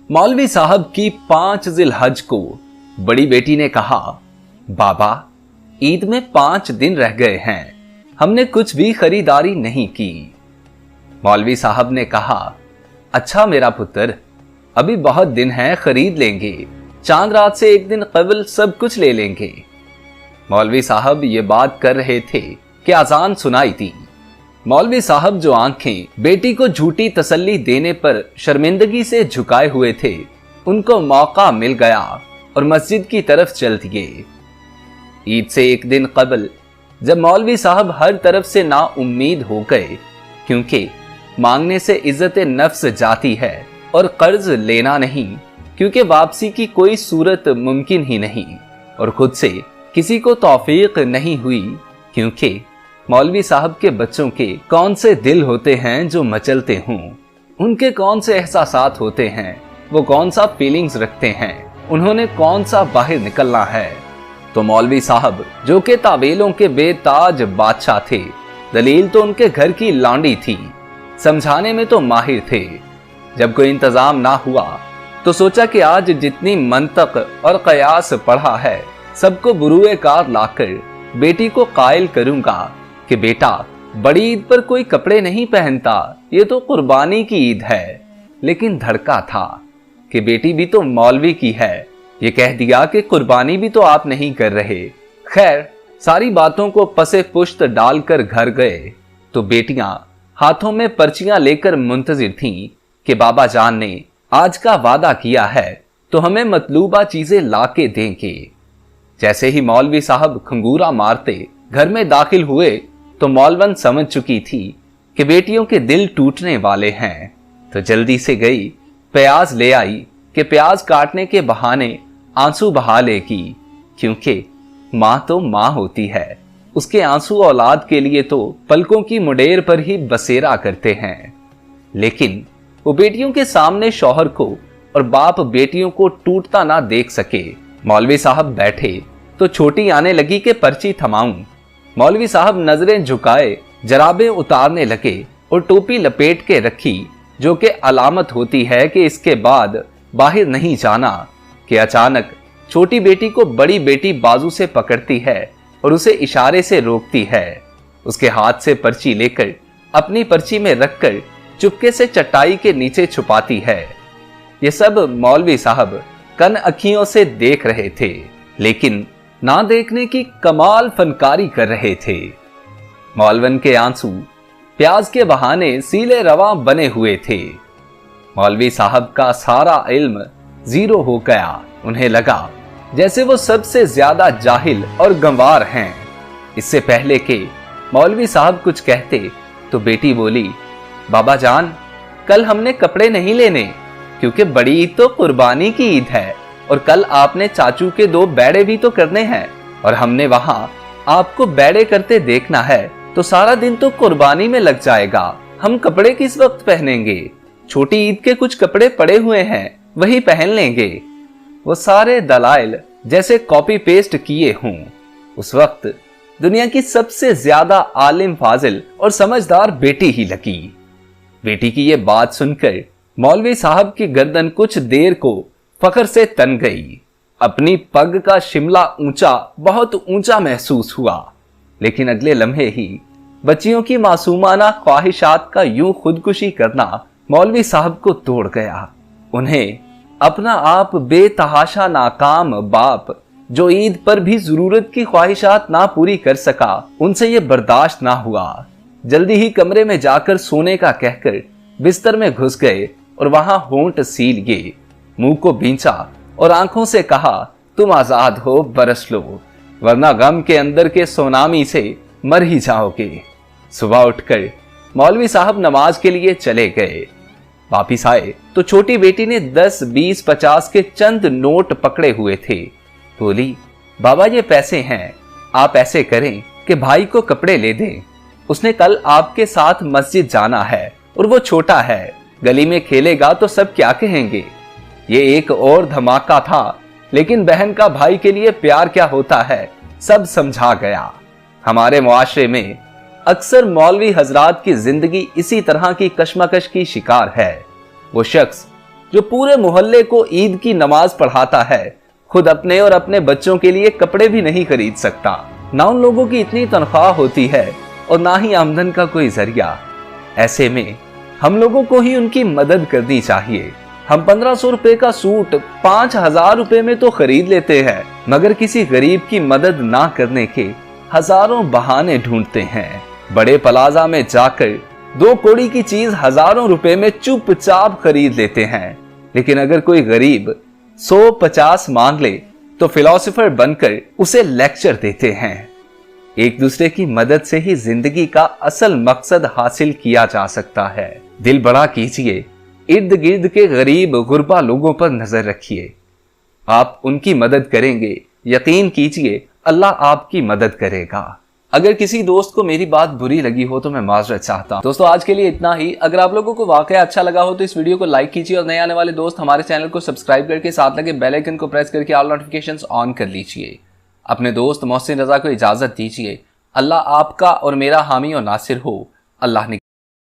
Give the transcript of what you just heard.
मौलवी साहब की 5 जिलहज को बड़ी बेटी ने कहा, बाबा ईद में 5 दिन रह गए हैं, हमने कुछ भी खरीदारी नहीं की। मौलवी साहब ने कहा, अच्छा मेरा पुत्र, अभी बहुत दिन हैं, खरीद लेंगे, चांद रात से एक दिन कबल सब कुछ ले लेंगे। मौलवी साहब ये बात कर रहे थे कि अजान सुनाई थी। मौलवी साहब जो आंखें बेटी को झूठी तसल्ली देने पर शर्मिंदगी से झुकाए हुए थे, उनको मौका मिल गया और मस्जिद की तरफ चल दिए। ईद से एक दिन कबल जब मौलवी साहब हर तरफ से ना उम्मीद हो गए, क्योंकि मांगने से इज्जत नफ्स जाती है और कर्ज लेना नहीं, क्योंकि वापसी की कोई सूरत मुमकिन ही नहीं, और खुद से किसी को तौफीक नहीं हुई, क्योंकि मौलवी साहब के बच्चों के कौन से दिल होते हैं जो मचलते हों, उनके कौन से एहसासात होते हैं, वो कौन सा फीलिंग्स रखते हैं, उन्होंने कौन सा बाहर निकलना है। तो मौलवी साहब जो के ताबेलों के बेताज बादशाह थे, दलील तो उनके घर की लांडी थी, समझाने में तो माहिर थे। जब कोई इंतजाम ना हुआ तो सोचा कि आज जितनी मंतक और कयास पढ़ा है, सबको बुरुए कार लाकर बेटी को कायल करूंगा कि बेटा बड़ी ईद पर कोई कपड़े नहीं पहनता, ये तो कुर्बानी की ईद है। लेकिन धड़का था कि बेटी भी तो मौलवी की है, ये कह दिया कि कुर्बानी भी तो आप नहीं कर रहे। खैर सारी बातों को पसे पुश्त डालकर घर गए तो बेटियां हाथों में पर्चियां लेकर मुंतजिर थीं कि बाबा जान ने आज का वादा किया है तो हमें मतलूबा चीजें लाके देंगे। जैसे ही मौलवी साहब खंगूरा मारते घर में दाखिल हुए तो मौलवन समझ चुकी थी कि बेटियों के दिल टूटने वाले हैं, तो जल्दी से गई प्याज ले आई कि प्याज काटने के बहाने आंसू बहा लेगी, क्योंकि मां तो मां होती है, उसके आंसू औलाद के लिए तो पलकों की मुडेर पर ही बसेरा करते हैं। लेकिन वो बेटियों के सामने शौहर को और बाप बेटियों को टूटता ना देख सके। मौलवी साहब बैठे तो छोटी आने लगी कि पर्ची थमाऊं। मौलवी साहब नजरें झुकाए जराबें उतारने लगे और टोपी लपेट के रखी, जो कि अलामत होती है कि इसके बाद बाहर नहीं जाना, कि अचानक छोटी बेटी को बड़ी बेटी बाजू से पकड़ती है और उसे इशारे से रोकती है। उसके हाथ से पर्ची लेकर अपनी पर्ची में रखकर चुपके से चटाई के नीचे छुपाती है। ये सब मौलवी साहब कन अखियों से देख रहे थे, लेकिन ना देखने की कमाल फनकारी कर रहे थे। मौलवन के आंसू प्याज के बहाने सीले रवा बने हुए थे। मौलवी साहब का सारा इल्म जीरो हो गया। उन्हें लगा जैसे वो सबसे ज्यादा जाहिल और गंवार हैं। इससे पहले के मौलवी साहब कुछ कहते तो बेटी बोली, बाबा जान कल हमने कपड़े नहीं लेने, क्योंकि बड़ी ईद तो कुर्बानी की ईद है, और कल आपने चाचू के 2 बैड़े भी तो करने हैं, और हमने वहां आपको बैड़े करते देखना है तो सारा दिन तो कुर्बानी में लग जाएगा। हम कपड़े किस वक्त पहनेंगे? छोटी ईद के कुछ कपड़े पड़े हुए हैं, वही पहन लेंगे। वो सारे दलाइल जैसे कॉपी पेस्ट किए हों। उस वक्त दुनिया की सबसे ज्यादा आलिम फाजिल और समझदार बेटी ही लगी। बेटी की ये बात सुनकर मौलवी साहब की गर्दन कुछ देर को फखर से तन गई। अपनी पग का शिमला ऊंचा, बहुत ऊंचा महसूस हुआ, लेकिन अगले लम्हे ही बच्चियों की मासूमाना ख्वाहिशात का यूं खुदकुशी करना मौलवी साहब को तोड़ गया। उन्हें अपना आप बेतहाशा नाकाम बाप, जो ईद पर भी जरूरत की ख्वाहिशात ना पूरी कर सका, उनसे ये बर्दाश्त ना हुआ। जल्दी ही कमरे में जाकर सोने का कहकर बिस्तर में घुस गए और वहां होंठ सील गए, मुंह को बींचा और आंखों से कहा, तुम आजाद हो, बरस लो, वरना गम के अंदर के सोनामी से मर ही जाओगे। सुबह उठकर मौलवी साहब नमाज के लिए चले गए। वापिस आए तो छोटी बेटी ने 10, 20, 50 के चंद नोट पकड़े हुए थे। बोली, बाबा ये पैसे हैं, आप ऐसे करें कि भाई को कपड़े ले दें, उसने कल आपके साथ मस्जिद जाना है और वो छोटा है, गली में खेलेगा तो सब क्या कहेंगे। ये एक और धमाका था, लेकिन बहन का भाई के लिए प्यार क्या होता है सब समझा गया। हमारे मुआशरे में अक्सर मौलवी हजरात की जिंदगी इसी तरह की कश्मकश की शिकार है। वो शख्स जो पूरे मोहल्ले को ईद की नमाज पढ़ाता है, खुद अपने और अपने बच्चों के लिए कपड़े भी नहीं खरीद सकता। ना उन लोगों की इतनी तनख्वाह होती है और ना ही आमदन का कोई जरिया। ऐसे में हम लोगों को ही उनकी मदद करनी चाहिए। हम 1500 रुपए का सूट 5000 रुपए में तो खरीद लेते हैं, मगर किसी गरीब की मदद ना करने के हजारों बहाने ढूंढते हैं। बड़े प्लाजा में जाकर 2 कौड़ी की चीज हजारों रुपए में चुपचाप खरीद लेते हैं, लेकिन अगर कोई गरीब 150 मांग ले तो फिलोसोफर बनकर उसे लेक्चर देते हैं। एक दूसरे की मदद से ही जिंदगी का असल मकसद हासिल किया जा सकता है। दिल बड़ा कीजिए, इर्द गिर्द के गरीब गुरबा लोगों पर नजर रखिए। आप उनकी मदद करेंगे, यकीन कीजिए अल्लाह आपकी मदद करेगा। अगर किसी दोस्त को मेरी बात बुरी लगी हो तो मैं माजरत चाहता हूं। दोस्तों आज के लिए इतना ही। अगर आप लोगों को वाकया अच्छा लगा हो तो इस वीडियो को लाइक कीजिए और नए आने वाले दोस्त हमारे चैनल को सब्सक्राइब करके साथ लगे बेल आइकन को प्रेस करके ऑल नोटिफिकेशंस ऑन कर लीजिए। अपने दोस्त मोहसिन रजा को इजाजत दीजिए। अल्लाह आपका और मेरा हामी और नासिर हो। अल्लाह